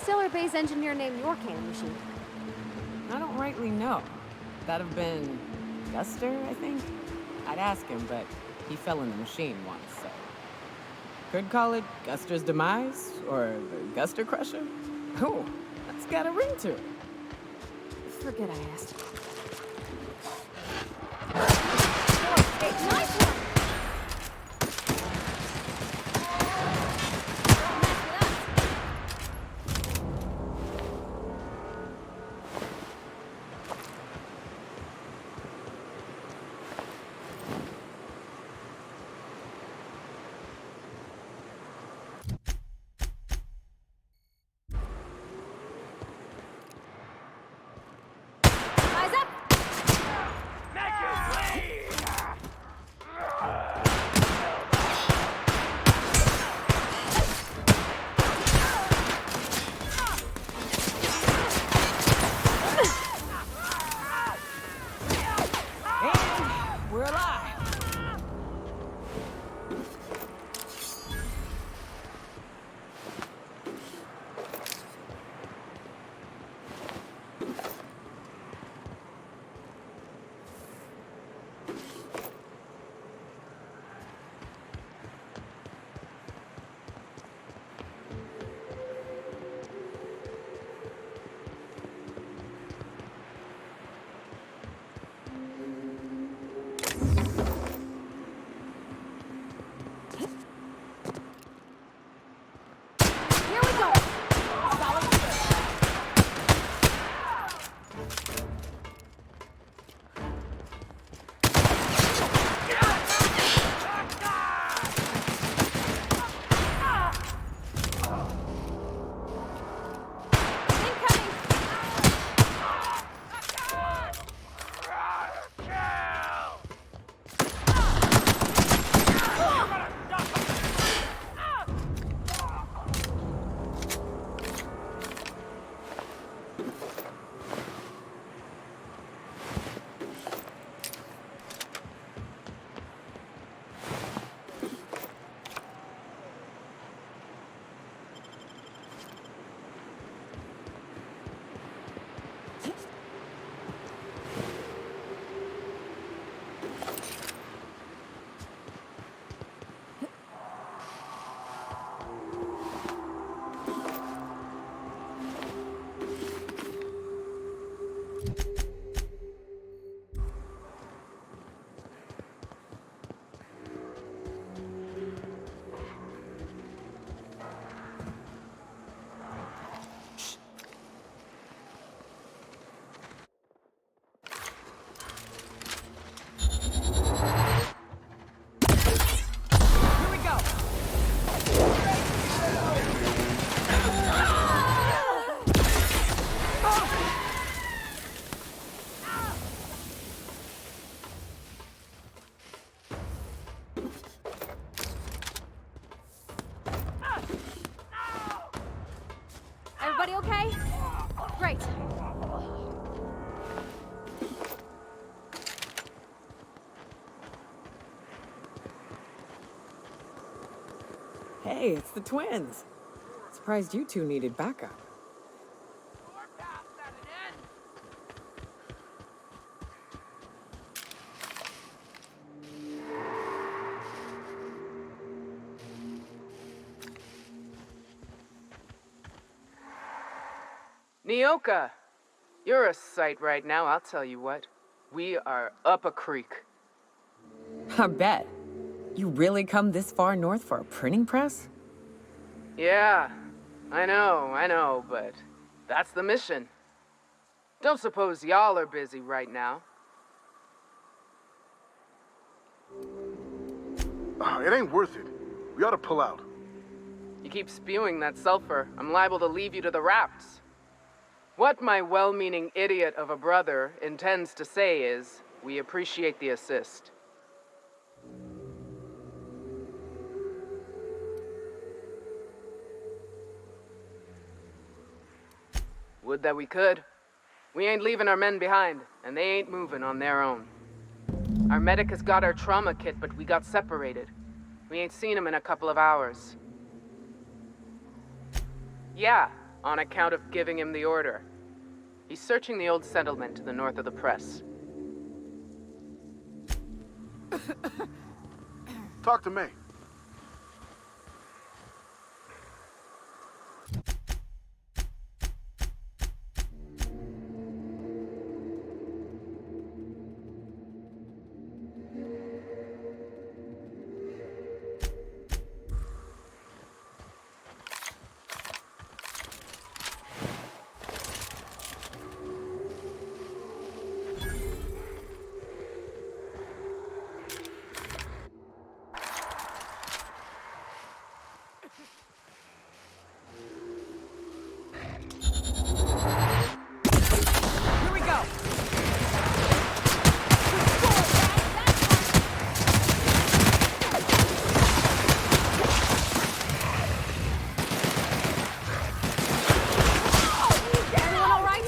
sailor base engineer named your cannon machine? I don't rightly know. That'd have been Guster, I think? I'd ask him, but he fell in the machine once, so... Could call it Guster's demise, or the Guster Crusher? Oh, that's got a ring to it. Forget I asked. Hey, nice one! Everybody okay? Great. Hey, it's the twins. Surprised you two needed backup. Nyoka, you're a sight right now, I'll tell you what. We are up a creek. I bet. You really come this far north for a printing press? Yeah, I know, but that's the mission. Don't suppose y'all are busy right now. It ain't worth it. We ought to pull out. You keep spewing that sulfur, I'm liable to leave you to the rafts. What my well-meaning idiot of a brother intends to say is, we appreciate the assist. Would that we could. We ain't leaving our men behind, and they ain't moving on their own. Our medic has got our trauma kit, but we got separated. We ain't seen him in a couple of hours. Yeah, on account of giving him the order. He's searching the old settlement to the north of the press. Talk to me. Here we go! Everyone all right?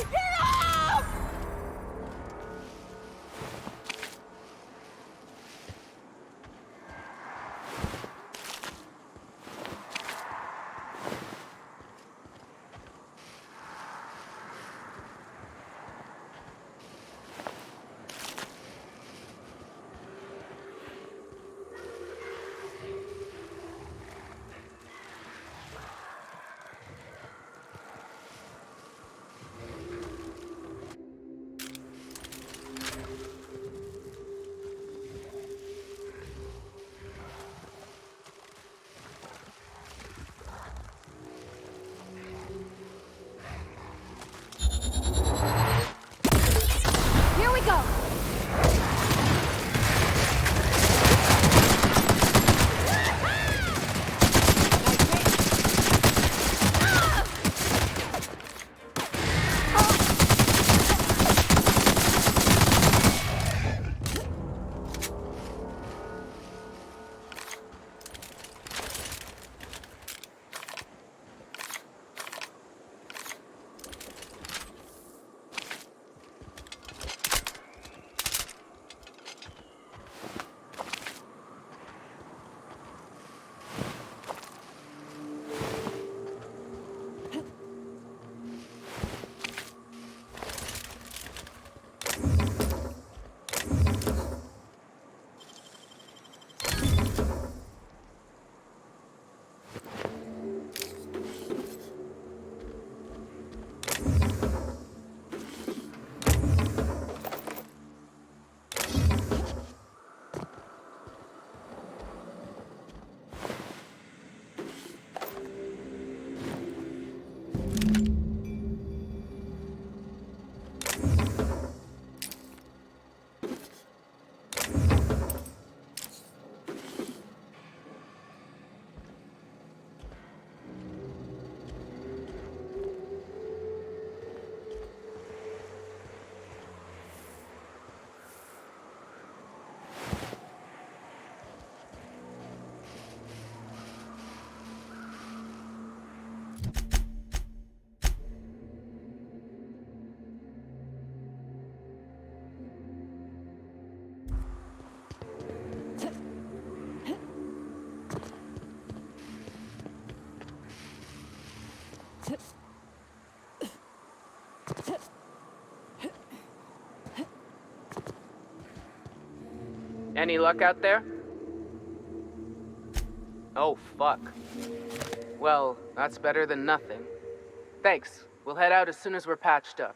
Here we go. Any luck out there? Oh, fuck. Well, that's better than nothing. Thanks. We'll head out as soon as we're patched up.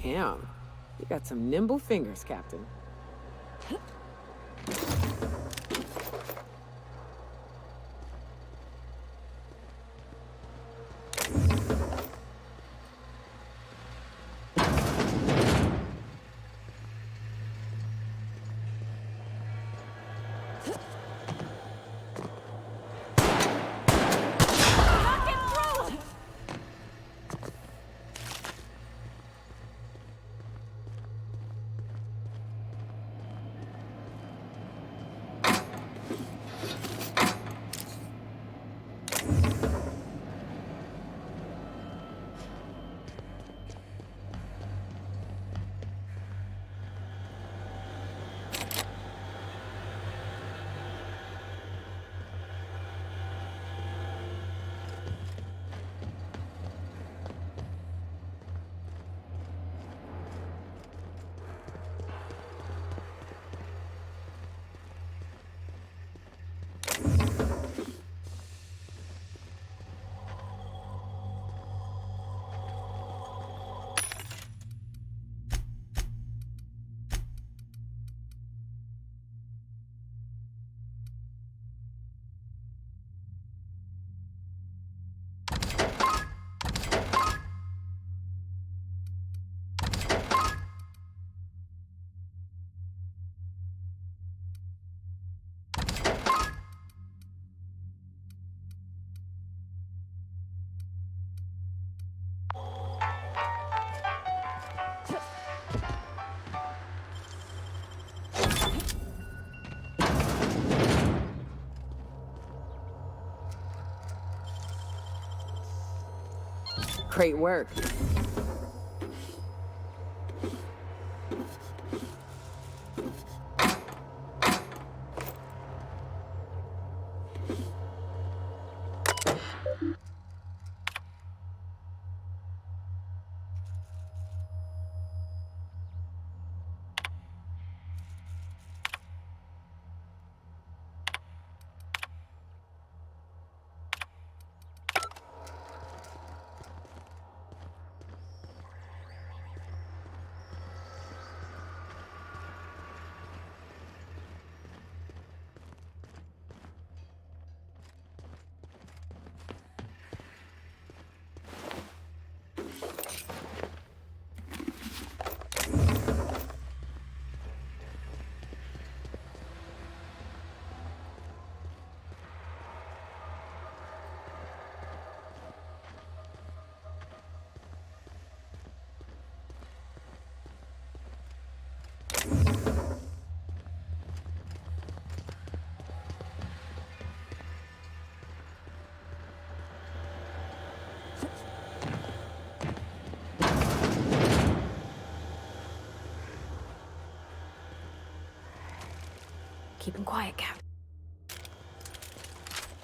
Damn, you got some nimble fingers, Captain. Great work. Keep him quiet, Cap.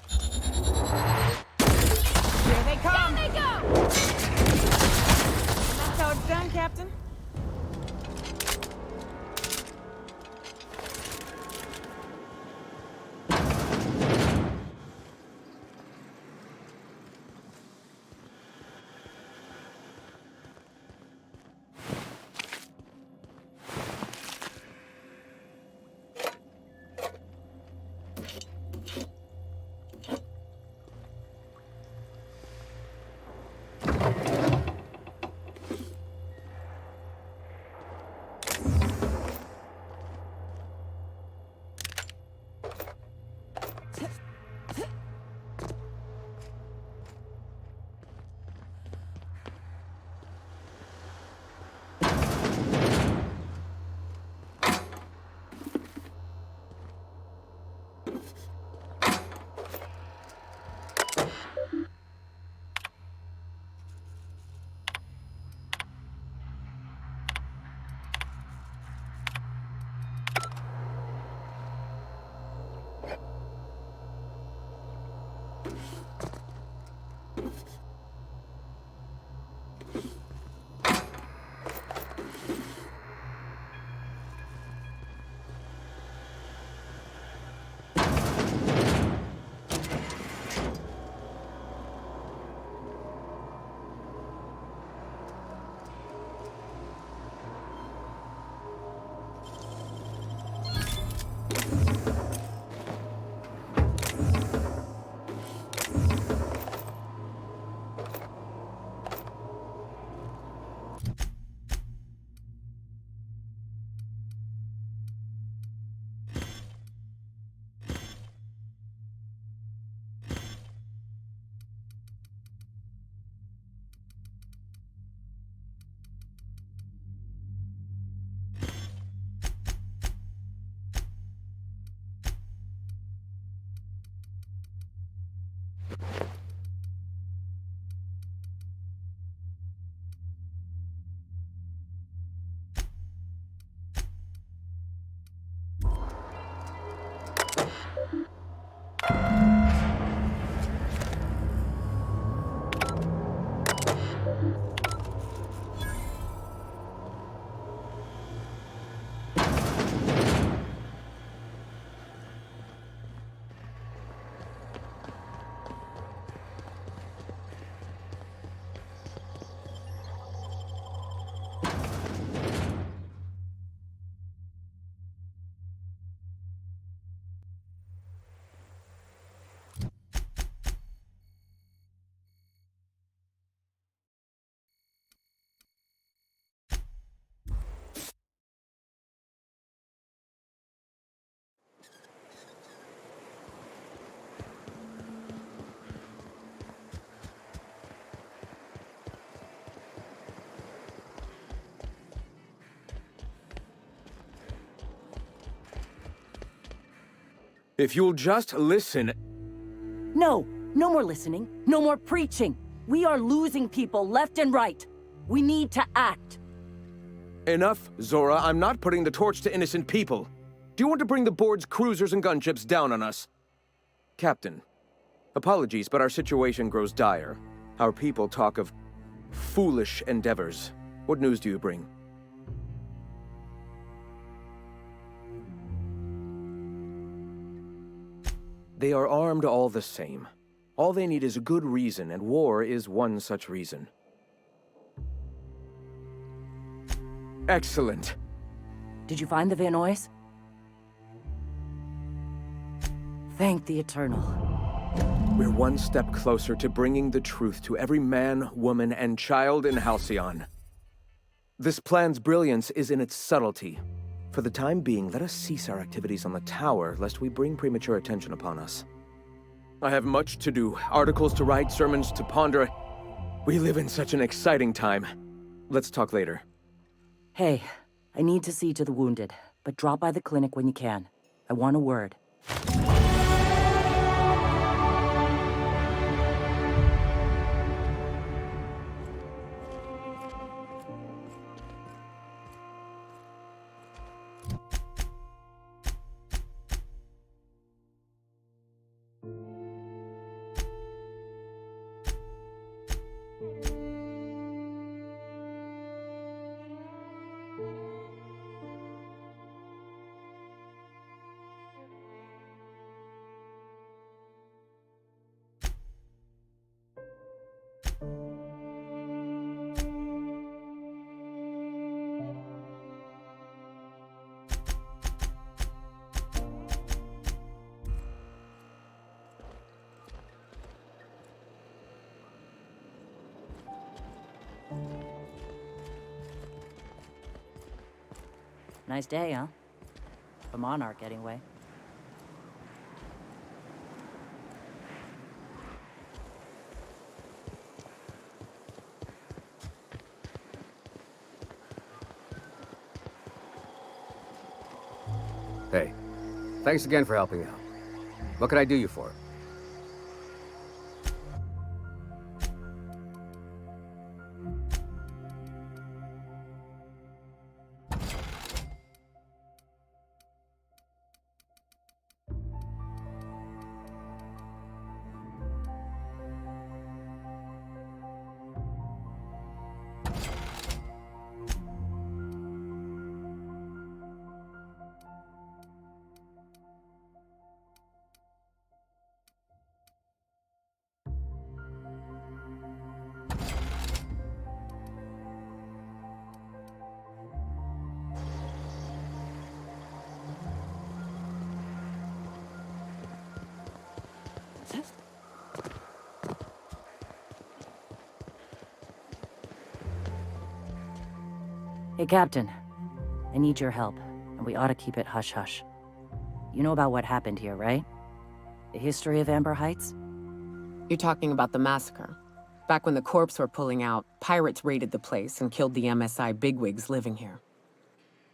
Here they come! Down they go! That's how it's done, Captain. If you'll just listen... No, no more listening. No more preaching. We are losing people left and right. We need to act. Enough, Zora. I'm not putting the torch to innocent people. Do you want to bring the board's cruisers and gunships down on us? Captain, apologies, but our situation grows dire. Our people talk of foolish endeavors. What news do you bring? They are armed all the same. All they need is a good reason, and war is one such reason. Excellent. Did you find the Vanois? Thank the Eternal. We're one step closer to bringing the truth to every man, woman, and child in Halcyon. This plan's brilliance is in its subtlety. For the time being, let us cease our activities on the tower, lest we bring premature attention upon us. I have much to do, articles to write, sermons to ponder. We live in such an exciting time. Let's talk later. Hey, I need to see to the wounded, but drop by the clinic when you can. I want a word. Nice day, huh? For Monarch, anyway. Hey, thanks again for helping out. What can I do you for? Hey, Captain. I need your help, and we ought to keep it hush-hush. You know about what happened here, right? The history of Amber Heights? You're talking about the massacre. Back when the corps were pulling out, pirates raided the place and killed the MSI bigwigs living here.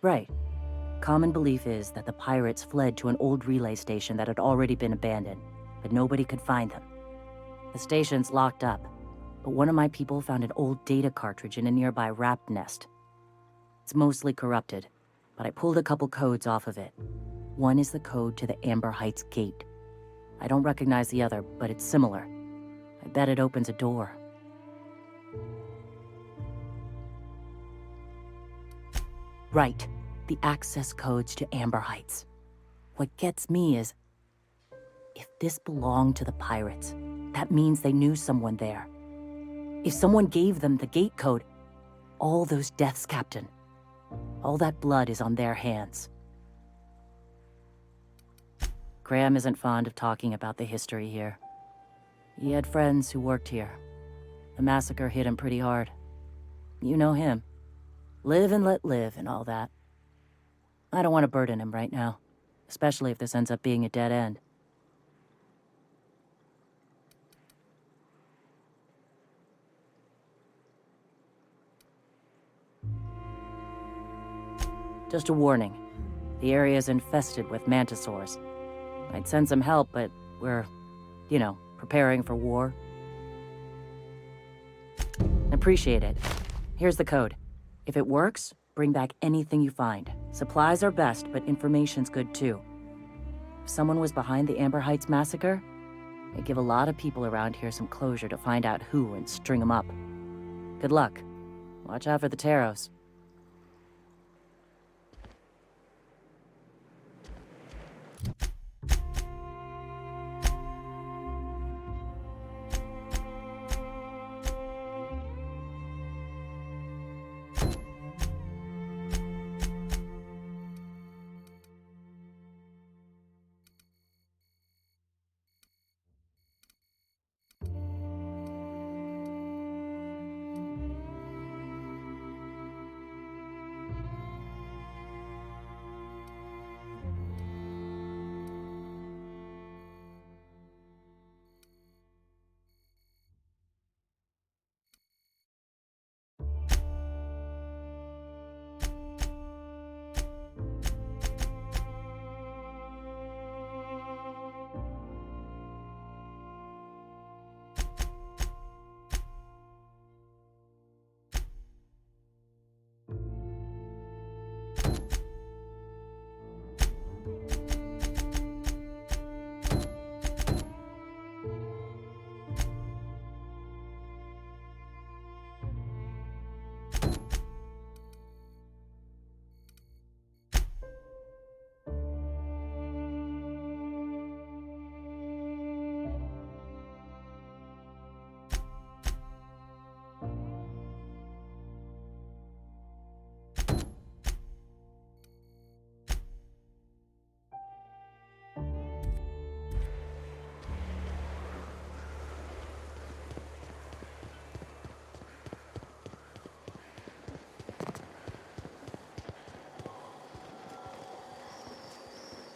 Right. Common belief is that the pirates fled to an old relay station that had already been abandoned, but nobody could find them. The station's locked up, but one of my people found an old data cartridge in a nearby raft nest. It's mostly corrupted, but I pulled a couple codes off of it. One is the code to the Amber Heights gate. I don't recognize the other, but it's similar. I bet it opens a door. Right, the access codes to Amber Heights. What gets me is, if this belonged to the pirates, that means they knew someone there. If someone gave them the gate code, all those deaths, Captain, all that blood is on their hands. Graham isn't fond of talking about the history here. He had friends who worked here. The massacre hit him pretty hard. You know him. Live and let live and all that. I don't want to burden him right now, especially if this ends up being a dead end. Just a warning. The area is infested with mantisaurs. I'd send some help, but we're, preparing for war. appreciate it. Here's the code. If it works, bring back anything you find. Supplies are best, but information's good too. If someone was behind the Amber Heights massacre, it'd give a lot of people around here some closure to find out who and string them up. Good luck. Watch out for the Taros.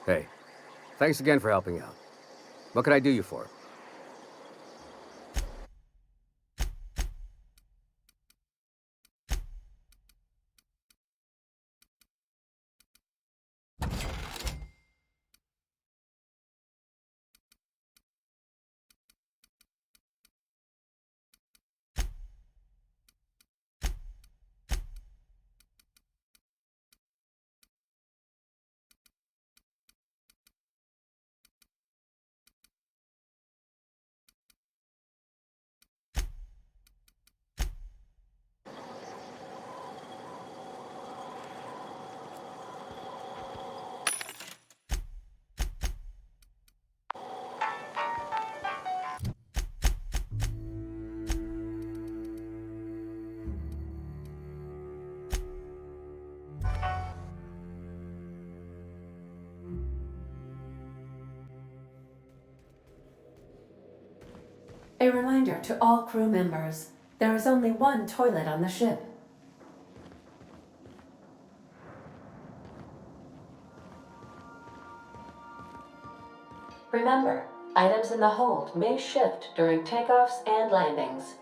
Hey, thanks again for helping out. What can I do you for? A reminder to all crew members, there is only one toilet on the ship. Remember, items in the hold may shift during takeoffs and landings.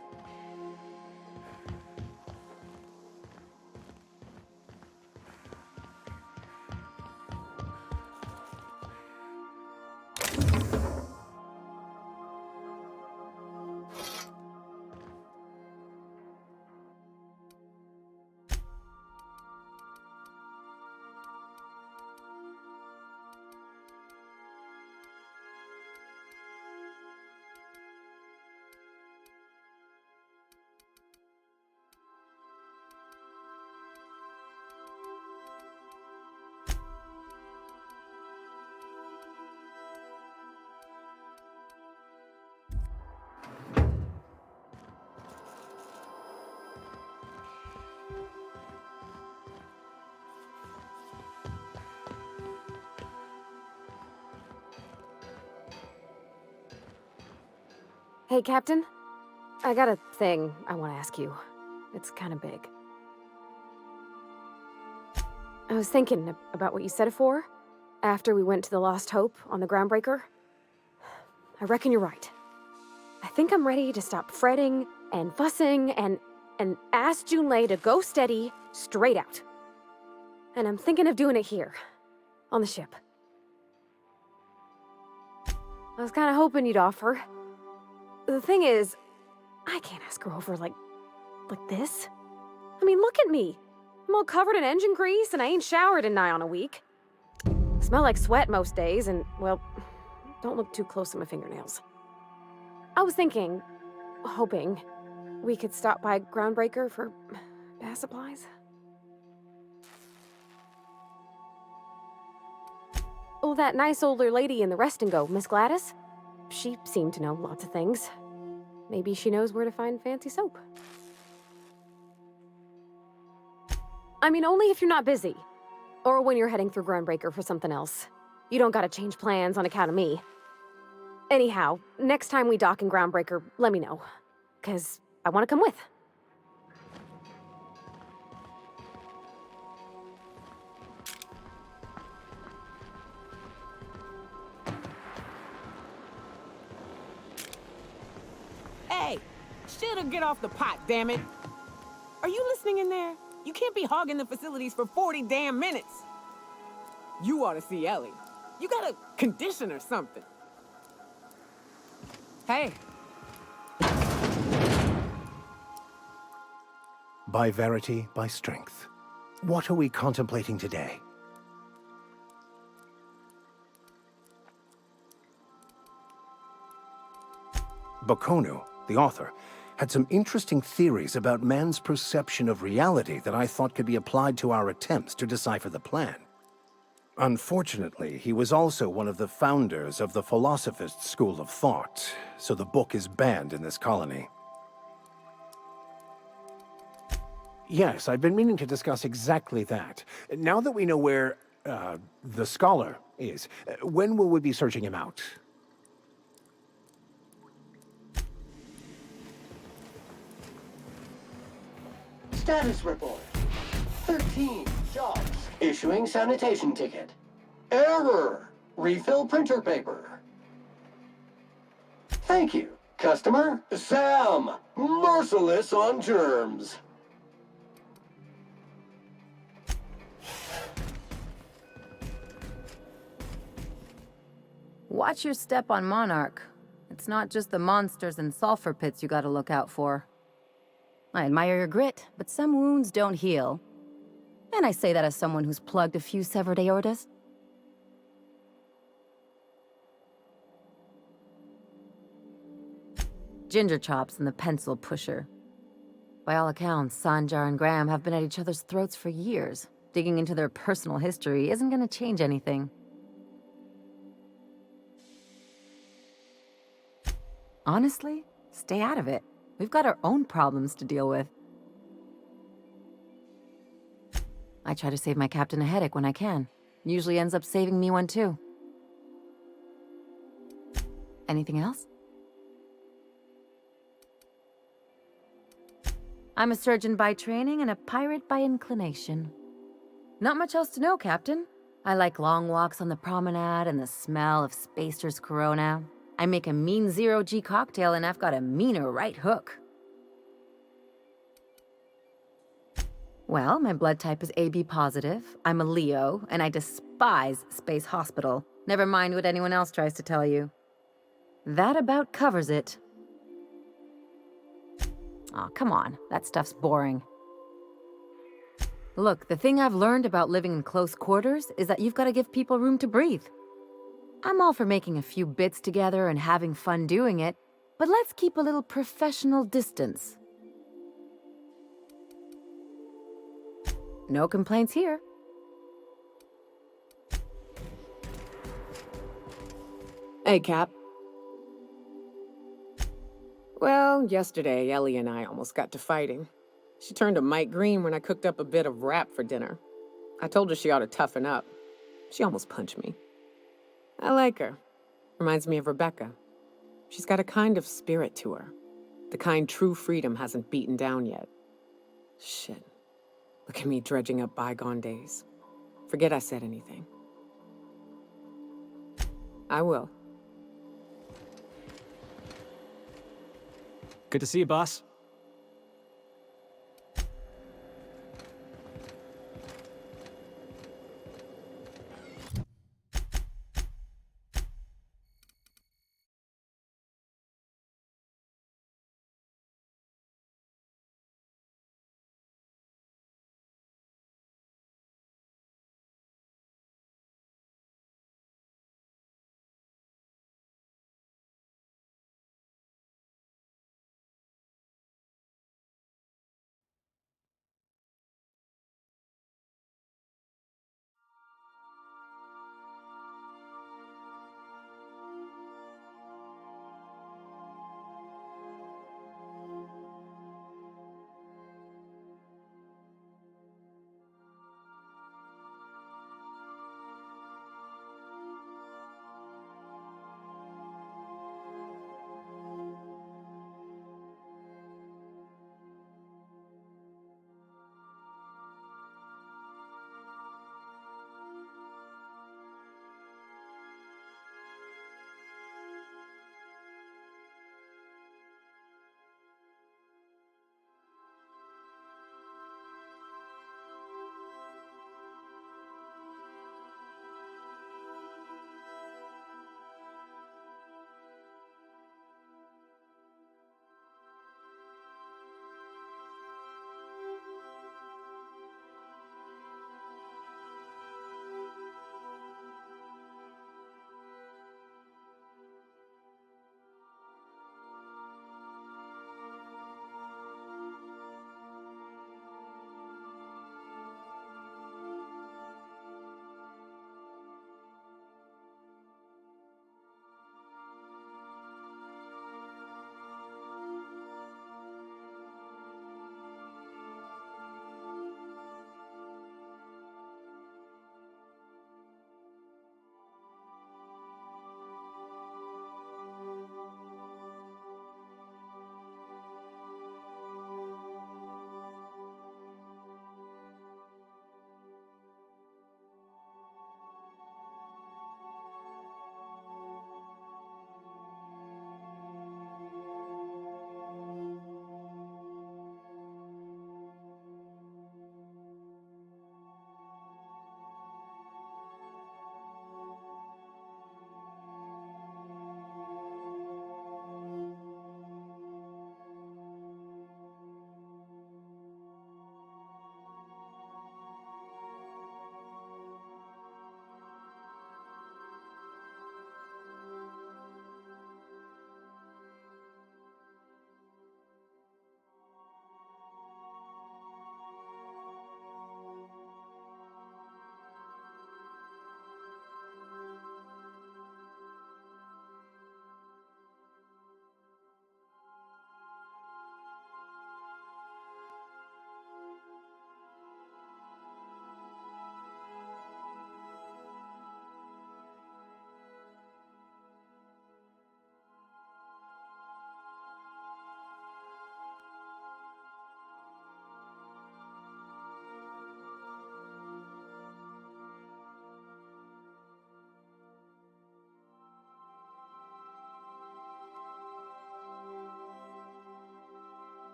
Hey, Captain. I got a thing I want to ask you. It's kind of big. I was thinking about what you said before, after we went to the Lost Hope on the Groundbreaker. I reckon you're right. I think I'm ready to stop fretting and fussing and ask Junlei to go steady, straight out. And I'm thinking of doing it here, on the ship. I was kind of hoping you'd offer. The thing is, I can't ask her over, like, like this? I mean, look at me. I'm all covered in engine grease and I ain't showered in nigh on a week. Smell like sweat most days and, well, don't look too close at my fingernails. I was thinking, hoping, we could stop by Groundbreaker for bath supplies. Oh, that nice older lady in the rest and go, Miss Gladys? She seemed to know lots of things. Maybe she knows where to find fancy soap. I mean, only if you're not busy. Or when you're heading through Groundbreaker for something else. You don't gotta change plans on account of me. Anyhow, next time we dock in Groundbreaker, let me know. 'Cause I wanna come with. Hey, shit'll get off the pot, damn it. Are you listening in there? You can't be hogging the facilities for 40 damn minutes. You ought to see Ellie. You got a condition or something. Hey. By verity, by strength. What are we contemplating today? Bokonu, the author, had some interesting theories about man's perception of reality that I thought could be applied to our attempts to decipher the plan. Unfortunately, he was also one of the founders of the Philosophist school of thought, so the book is banned in this colony. Yes, I've been meaning to discuss exactly that. Now that we know where, the scholar is, when will we be searching him out? Status report. 13 jobs. Issuing sanitation ticket. Error. Refill printer paper. Thank you. Customer, Sam. Merciless on germs. Watch your step on Monarch. It's not just the monsters and sulfur pits you gotta look out for. I admire your grit, but some wounds don't heal. And I say that as someone who's plugged a few severed aortas. Ginger Chops and the Pencil Pusher. By all accounts, Sanjar and Graham have been at each other's throats for years. Digging into their personal history isn't gonna change anything. Honestly, stay out of it. We've got our own problems to deal with. I try to save my captain a headache when I can. Usually ends up saving me one too. Anything else? I'm a surgeon by training and a pirate by inclination. Not much else to know, Captain. I like long walks on the promenade and the smell of Spacer's Corona. I make a mean zero-G cocktail and I've got a meaner right hook. Well, my blood type is AB positive, I'm a Leo, and I despise Space Hospital. Never mind what anyone else tries to tell you. That about covers it. Aw, come on, that stuff's boring. Look, the thing I've learned about living in close quarters is that you've got to give people room to breathe. I'm all for making a few bits together and having fun doing it, but let's keep a little professional distance. No complaints here. Hey, Cap. Well, yesterday, Ellie and I almost got to fighting. She turned to Mike Green when I cooked up a bit of wrap for dinner. I told her she ought to toughen up. She almost punched me. I like her. Reminds me of Rebecca. She's got a kind of spirit to her. The kind true freedom hasn't beaten down yet. Shit. Look at me dredging up bygone days. Forget I said anything. I will. Good to see you, boss.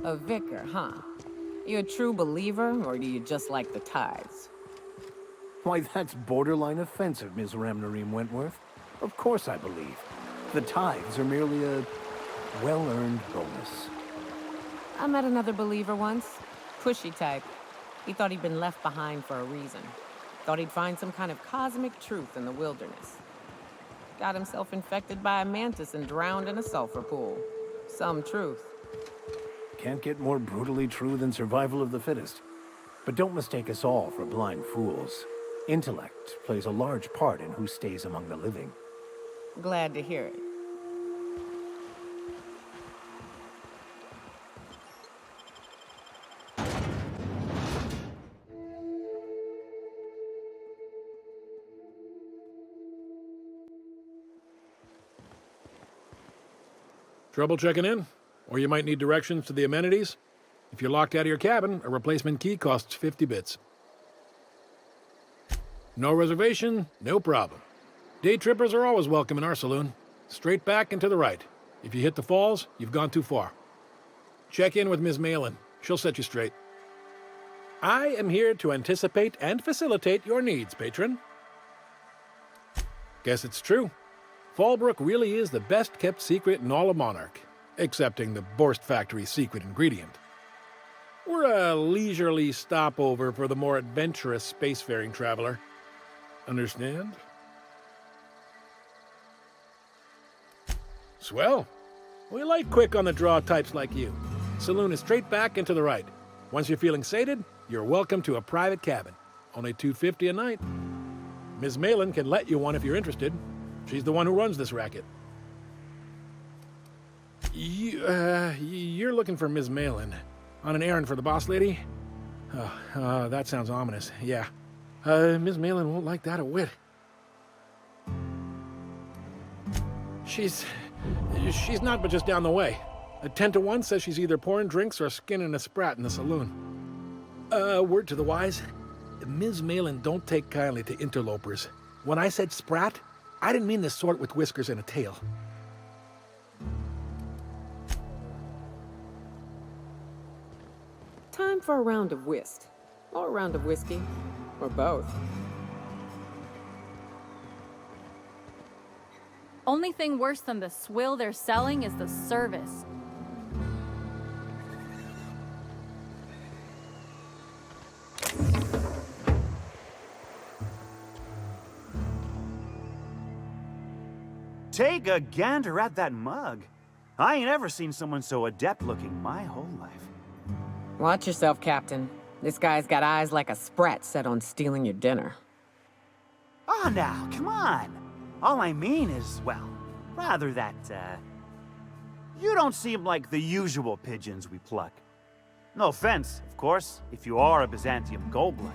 A vicar, huh? You a true believer, or do you just like the tithes? Why, that's borderline offensive, Ms. Ramnareem Wentworth. Of course I believe. The tithes are merely a well-earned bonus. I met another believer once. Pushy type. He thought he'd been left behind for a reason. Thought he'd find some kind of cosmic truth in the wilderness. Got himself infected by a mantis and drowned in a sulfur pool. Some truth. Can't get more brutally true than survival of the fittest. But don't mistake us all for blind fools. Intellect plays a large part in who stays among the living. Glad to hear it. Trouble checking in? Or you might need directions to the amenities? If you're locked out of your cabin, a replacement key costs 50 bits. No reservation, no problem. Day trippers are always welcome in our saloon. Straight back and to the right. If you hit the falls, you've gone too far. Check in with Ms. Malin. She'll set you straight. I am here to anticipate and facilitate your needs, patron. Guess it's true. Fallbrook really is the best-kept secret in all of Monarch, excepting the Borst Factory's secret ingredient. We're a leisurely stopover for the more adventurous spacefaring traveler. Understand? Swell. We like quick-on-the-draw types like you. Saloon is straight back and to the right. Once you're feeling sated, you're welcome to a private cabin. Only $250 a night. Ms. Malin can let you one if you're interested. She's the one who runs this racket. You're looking for Ms. Malin. On an errand for the boss lady? That sounds ominous. Yeah. Ms. Malin won't like that a whit. She's not but just down the way. A 10-to-1 says she's either pouring drinks or skinning a sprat in the saloon. Word to the wise, Ms. Malin don't take kindly to interlopers. When I said sprat, I didn't mean the sort with whiskers and a tail. Time for a round of whist. Or a round of whiskey. Or both. Only thing worse than the swill they're selling is the service. Take a gander at that mug. I ain't ever seen someone so adept-looking my whole life. Watch yourself, Captain. This guy's got eyes like a sprat set on stealing your dinner. Oh, now, come on. All I mean is, well, rather that, you don't seem like the usual pigeons we pluck. No offense, of course, if you are a Byzantium goldblood.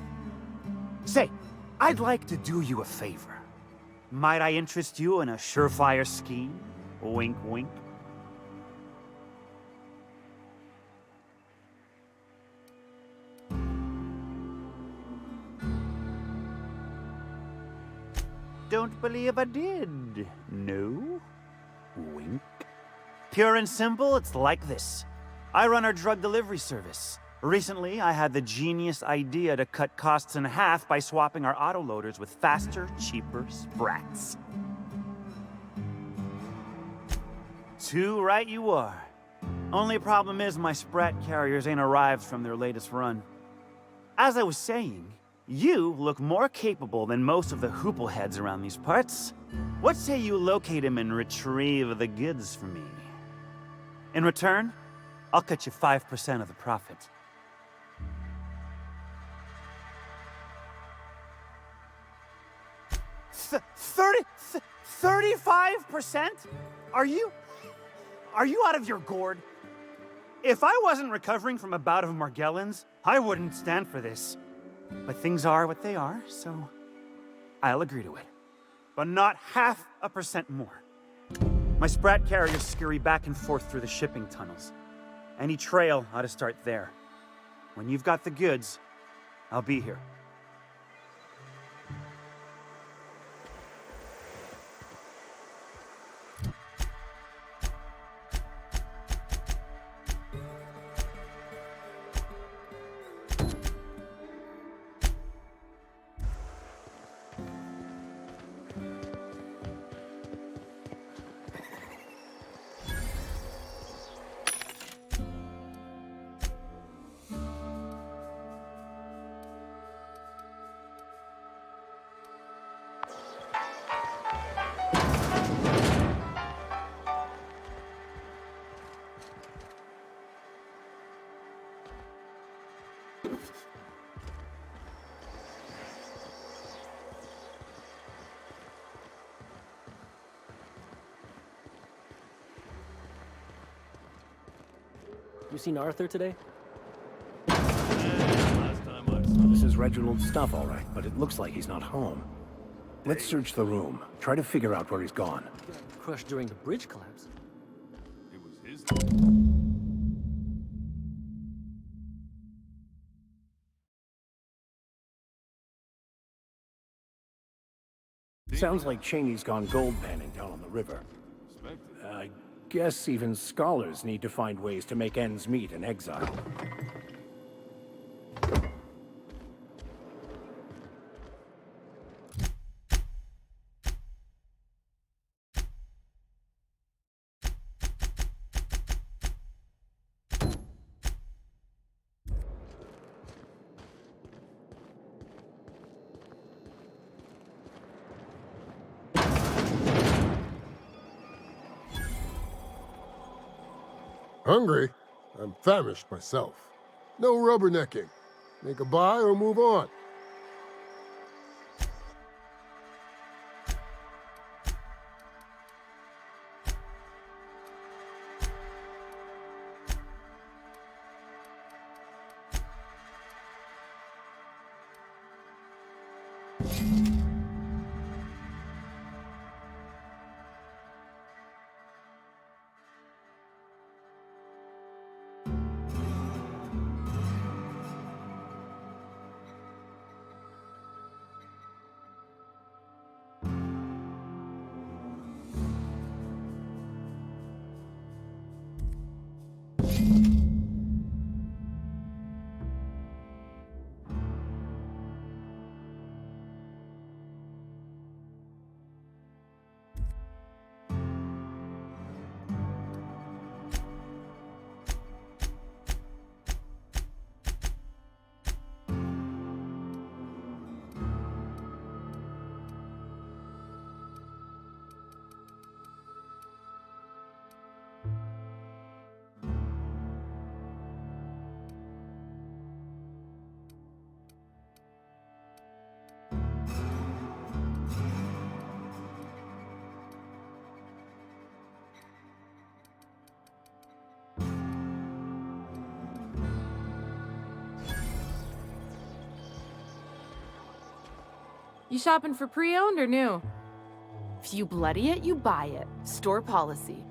Say, I'd like to do you a favor. Might I interest you in a surefire scheme? Wink, wink. Don't believe I did. No? Wink. Pure and simple, it's like this. I run our drug delivery service. Recently, I had the genius idea to cut costs in half by swapping our autoloaders with faster, cheaper sprats. Too right you are. Only problem is my sprat carriers ain't arrived from their latest run. As I was saying, you look more capable than most of the hoople heads around these parts. What say you locate him and retrieve the goods for me? In return, I'll cut you 5% of the profit. 35%? Are you out of your gourd? If I wasn't recovering from a bout of Margellans, I wouldn't stand for this. But things are what they are, so I'll agree to it. But not 0.5% more. My sprat carriers scurry back and forth through the shipping tunnels. Any trail ought to start there. When you've got the goods, I'll be here. You seen Arthur today? This is Reginald's stuff, all right, but it looks like he's not home. Let's search the room. Try to figure out where he's gone. Crushed during the bridge collapse. It was his. Sounds like Cheney's gone gold panning down on the river. I guess even scholars need to find ways to make ends meet in exile. Hungry? I'm famished myself. No rubbernecking. Make a buy or move on. You shopping for pre-owned or new? If you bloody it, you buy it. Store policy.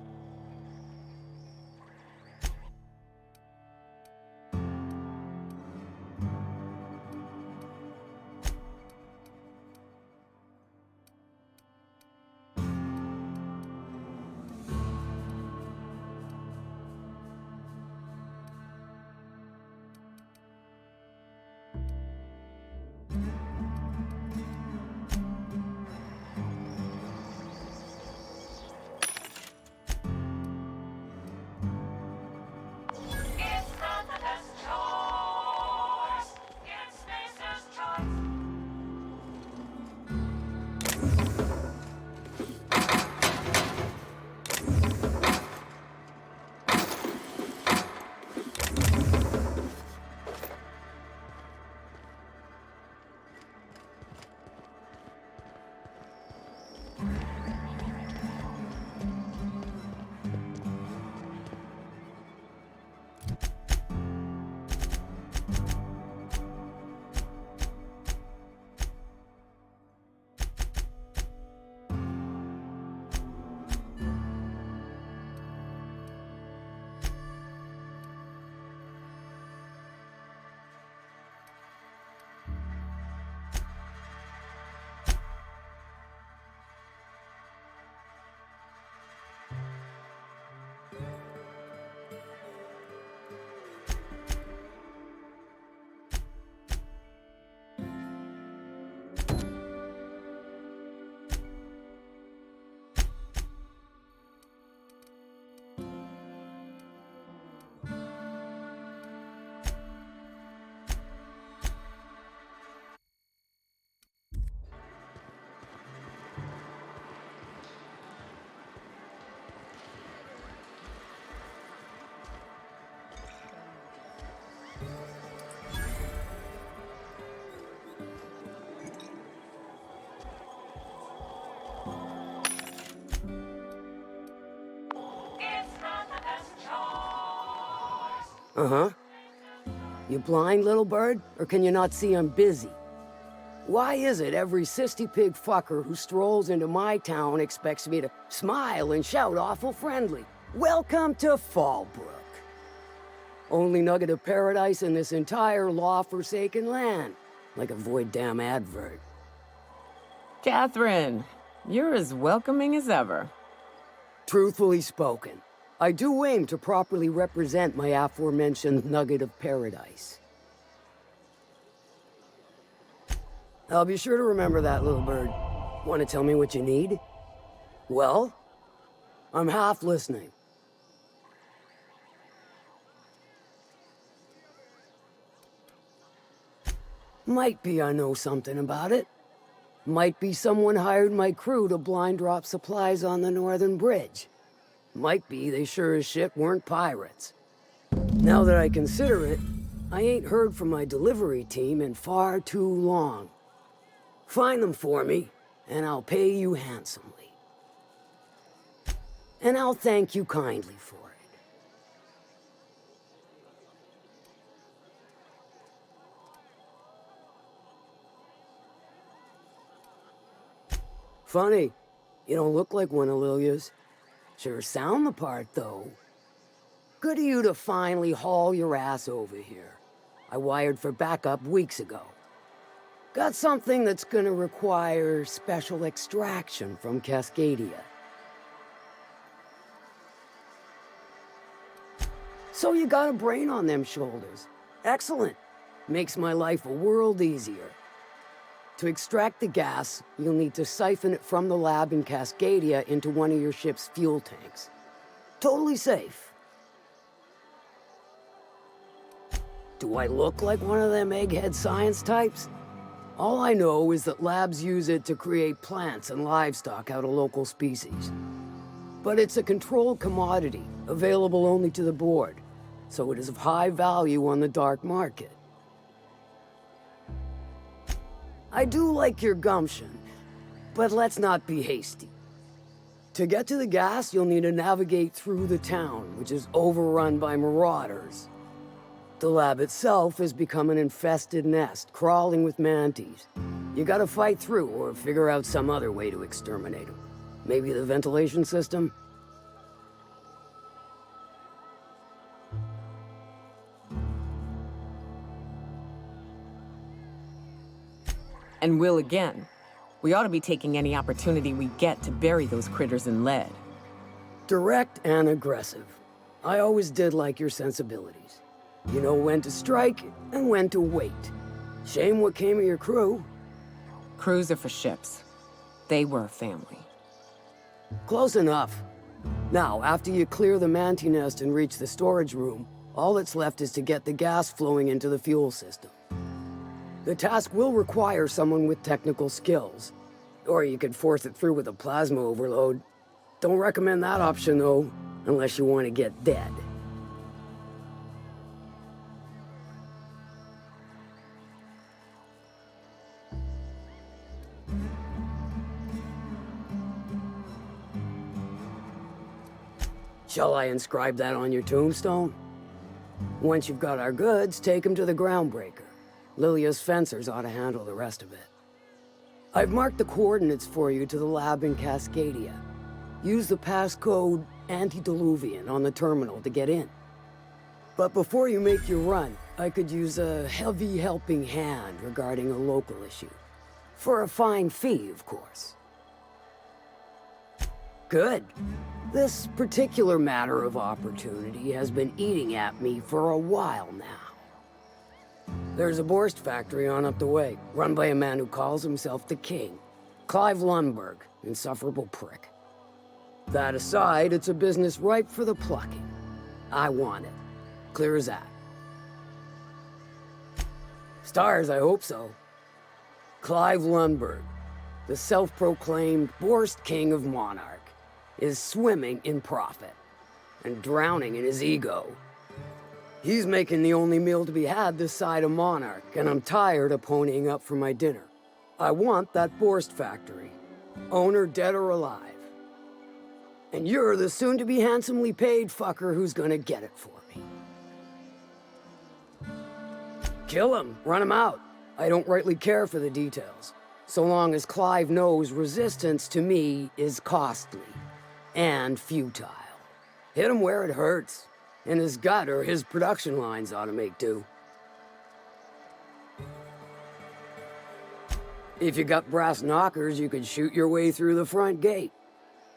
Uh-huh. You blind, little bird? Or can you not see I'm busy? Why is it every sissy pig fucker who strolls into my town expects me to smile and shout awful friendly? Welcome to Fallbrook. Only nugget of paradise in this entire law-forsaken land. Like a void damn advert. Catherine, you're as welcoming as ever. Truthfully spoken, I do aim to properly represent my aforementioned nugget of paradise. I'll be sure to remember that, little bird. Want to tell me what you need? Well, I'm half listening. Might be I know something about it. Might be someone hired my crew to blind drop supplies on the northern bridge. Might be they sure as shit weren't pirates. Now that I consider it, I ain't heard from my delivery team in far too long. Find them for me, and I'll pay you handsomely. And I'll thank you kindly for it. Funny, you don't look like one of Lilia's. Sure sound the part, though. Good of you to finally haul your ass over here. I wired for backup weeks ago. Got something that's gonna require special extraction from Cascadia. So you got a brain on them shoulders. Excellent. Makes my life a world easier. To extract the gas, you'll need to siphon it from the lab in Cascadia into one of your ship's fuel tanks. Totally safe. Do I look like one of them egghead science types? All I know is that labs use it to create plants and livestock out of local species. But it's a controlled commodity, available only to the board, so it is of high value on the dark market. I do like your gumption, but let's not be hasty. To get to the gas, you'll need to navigate through the town, which is overrun by marauders. The lab itself has become an infested nest, crawling with mantis. You gotta fight through or figure out some other way to exterminate them. Maybe the ventilation system? And will again. We ought to be taking any opportunity we get to bury those critters in lead. Direct and aggressive. I always did like your sensibilities. You know when to strike and when to wait. Shame what came of your crew. Crews are for ships. They were a family. Close enough. Now, after you clear the manti nest and reach the storage room, all that's left is to get the gas flowing into the fuel system. The task will require someone with technical skills. Or you could force it through with a plasma overload. Don't recommend that option, though, unless you want to get dead. Shall I inscribe that on your tombstone? Once you've got our goods, take them to the groundbreaker. Lilia's fencers ought to handle the rest of it. I've marked the coordinates for you to the lab in Cascadia. Use the passcode Antediluvian on the terminal to get in. But before you make your run, I could use a heavy helping hand regarding a local issue. For a fine fee, of course. Good. This particular matter of opportunity has been eating at me for a while now. There's a Borst factory on up the way, run by a man who calls himself the King. Clive Lundberg, insufferable prick. That aside, it's a business ripe for the plucking. I want it. Clear as that. Stars, I hope so. Clive Lundberg, the self-proclaimed Borst King of Monarch, is swimming in profit and drowning in his ego. He's making the only meal to be had this side of Monarch, and I'm tired of ponying up for my dinner. I want that Borst factory, owner dead or alive. And you're the soon-to-be handsomely paid fucker who's gonna get it for me. Kill him, run him out. I don't rightly care for the details, so long as Clive knows resistance to me is costly and futile. Hit him where it hurts, and his gut or his production lines ought to make do. If you got brass knockers, you could shoot your way through the front gate.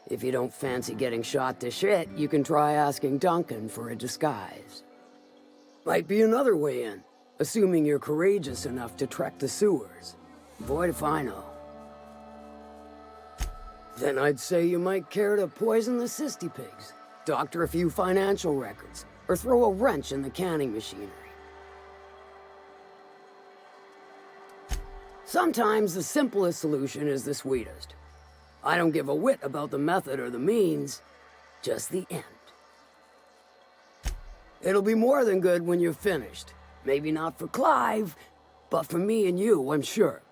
If you don't fancy getting shot to shit, you can try asking Duncan for a disguise. Might be another way in, assuming you're courageous enough to trek the sewers. Boy, if I know. Then I'd say you might care to poison the cysty pigs, doctor a few financial records, or throw a wrench in the canning machinery. Sometimes the simplest solution is the sweetest. I don't give a whit about the method or the means, just the end. It'll be more than good when you're finished. Maybe not for Clive, but for me and you, I'm sure.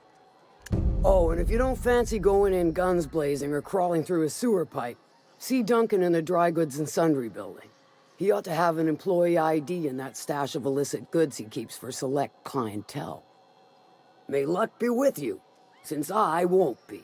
Oh, and if you don't fancy going in guns blazing or crawling through a sewer pipe, see Duncan in the dry goods and sundry building. He ought to have an employee ID in that stash of illicit goods he keeps for select clientele. May luck be with you, since I won't be.